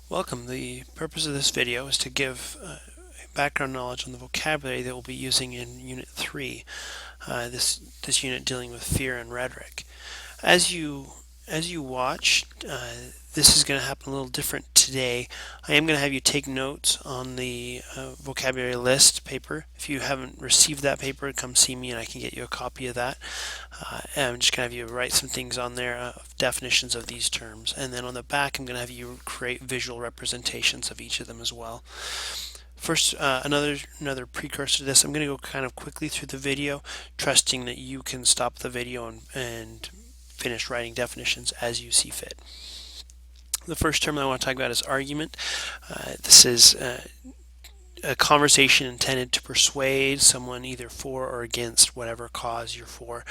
Welcome. The purpose of this video is to give background knowledge on the vocabulary that we'll be using in Unit 3, this unit dealing with fear and rhetoric. As you watch, this is going to happen a little different today. I am going to have you take notes on the vocabulary list paper. If you haven't received that paper, come see me and I can get you a copy of that. And I'm just going to have you write some things on there of definitions of these terms. And then on the back, I'm going to have you create visual representations of each of them as well. First, another precursor to this, I'm going to go kind of quickly through the video, trusting that you can stop the video and finish writing definitions as you see fit. The first term I want to talk about is argument. This is a conversation intended to persuade someone either for or against whatever cause you're for.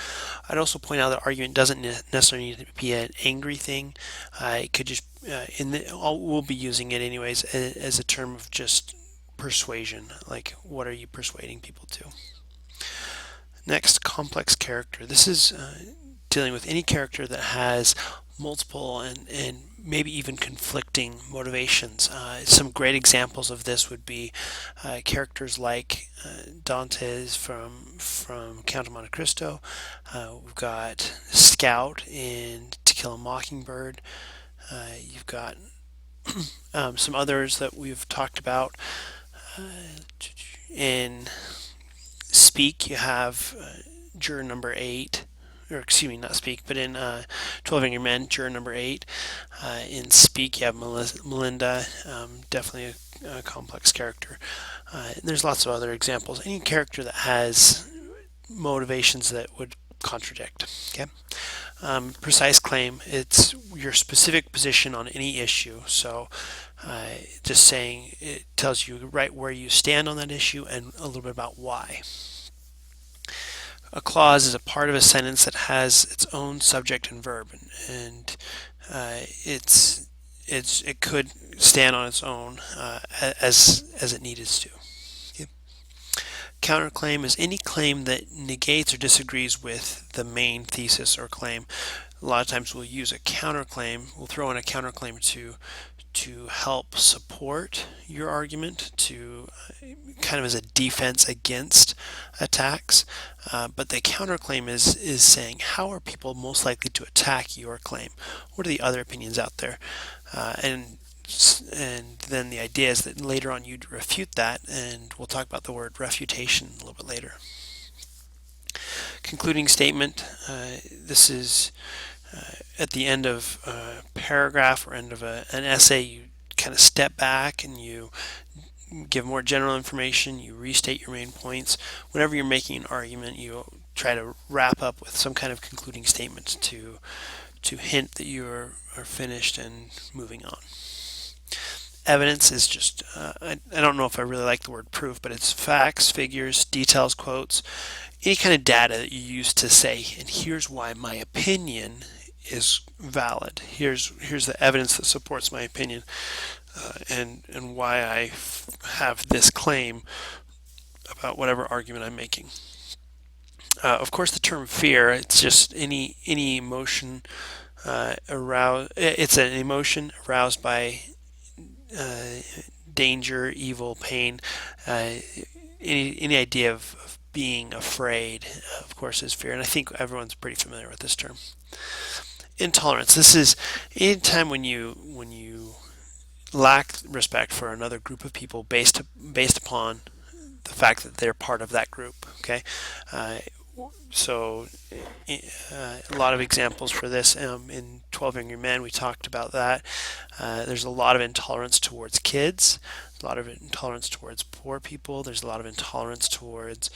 I'd also point out that argument doesn't necessarily need to be an angry thing. It could just, we'll be using it anyways as a term of just persuasion, like what are you persuading people to. Next, complex character. This is dealing with any character that has multiple and maybe even conflicting motivations. Some great examples of this would be characters like Dante's from Count of Monte Cristo. We've got Scout in To Kill a Mockingbird. You've got some others that we've talked about. In Speak, you have juror number 8, or excuse me, not Speak, but in 12 Angry Men, juror number 8. In Speak, you have Melinda, definitely a complex character. There's lots of other examples. Any character that has motivations that would contradict. Okay. Precise claim, it's your specific position on any issue. So just saying, it tells you right where you stand on that issue and a little bit about why. A clause is a part of a sentence that has its own subject and verb, and it could stand on its own as it needed to. Okay. Counterclaim is any claim that negates or disagrees with the main thesis or claim. A lot of times we'll use a counterclaim. We'll throw in a counterclaim to help support your argument, to kind of as a defense against attacks. But the counterclaim is saying, how are people most likely to attack your claim? What are the other opinions out there? And then the idea is that later on you'd refute that, and we'll talk about the word refutation a little bit later. Concluding statement. This is at the end of a paragraph or end of an essay, you kind of step back and you give more general information, you restate your main points. Whenever you're making an argument, you try to wrap up with some kind of concluding statement to hint that you are finished and moving on. Evidence is just, I don't know if I really like the word proof, but it's facts, figures, details, quotes, any kind of data that you use to say, and here's why my opinion is valid. Here's the evidence that supports my opinion, and why I have this claim about whatever argument I'm making. Of course, the term fear, it's just any emotion aroused. It's an emotion aroused by danger, evil, pain. Any idea of being afraid, of course, is fear, and I think everyone's pretty familiar with this term. Intolerance. This is any time when you lack respect for another group of people based upon the fact that they're part of that group. Okay, so a lot of examples for this in 12 Angry Men. We talked about that. There's a lot of intolerance towards kids, a lot of intolerance towards poor people. There's a lot of intolerance towards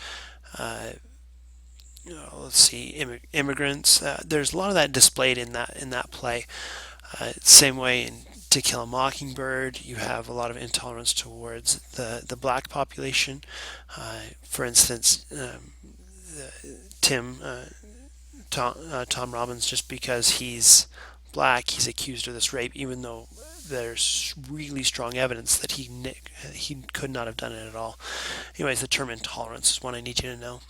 let's see, immigrants. There's a lot of that displayed in that play. Same way in To Kill a Mockingbird, you have a lot of intolerance towards the black population. For instance, Tom Robbins, just because he's black, he's accused of this rape, even though there's really strong evidence that he could not have done it at all. Anyways, the term intolerance is one I need you to know.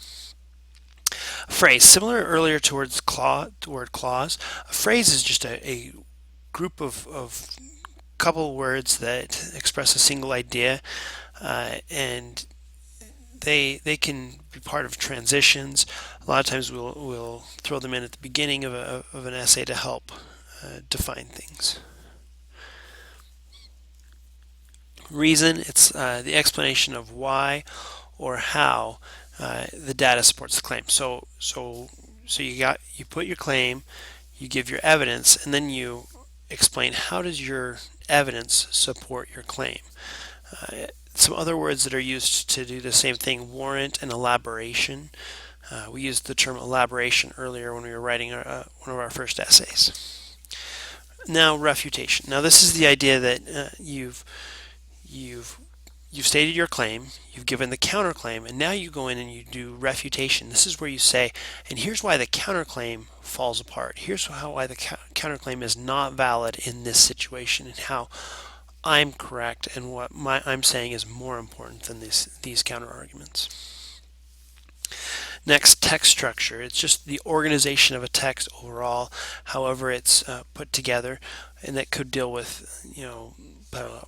A phrase, similar earlier to word clause. A phrase is just a group of couple words that express a single idea, and they can be part of transitions. A lot of times we'll throw them in at the beginning of an essay to help define things. Reason, it's the explanation of why or how the data supports the claim. So you put your claim, you give your evidence, and then you explain how does your evidence support your claim. Some other words that are used to do the same thing: warrant and elaboration. We used the term elaboration earlier when we were writing one of our first essays. Now, refutation. Now, this is the idea that you've stated your claim, you've given the counterclaim, and now you go in and you do refutation. This is where you say, and here's why the counterclaim falls apart. Here's why the counterclaim is not valid in this situation, and how I'm correct, and what I'm saying is more important than these counter arguments. Next, text structure. It's just the organization of a text overall, however it's put together, and that could deal with,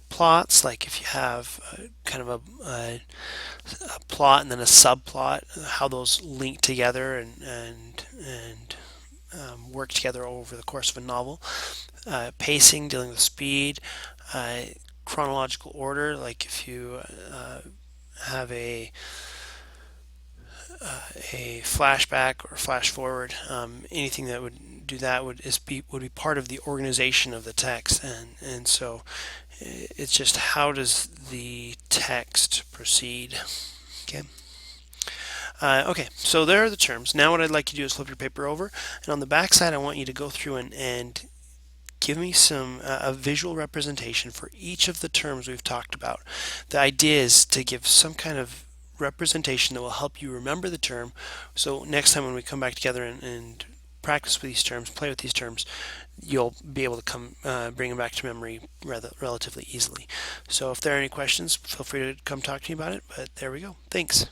plots, like if you have kind of a plot and then a subplot, how those link together and work together over the course of a novel. Pacing, dealing with speed. Chronological order, like if you have a flashback or flash forward, anything that would do that would be part of the organization of the text, and so it's just how does the text proceed. Okay. Okay, so there are the terms. Now what I'd like you to do is flip your paper over, and on the back side I want you to go through and give me a visual representation for each of the terms we've talked about. The idea is to give some kind of representation that will help you remember the term, so next time when we come back together and practice with these terms, play with these terms, you'll be able to bring them back to memory relatively easily. So if there are any questions, feel free to come talk to me about it, but there we go. Thanks.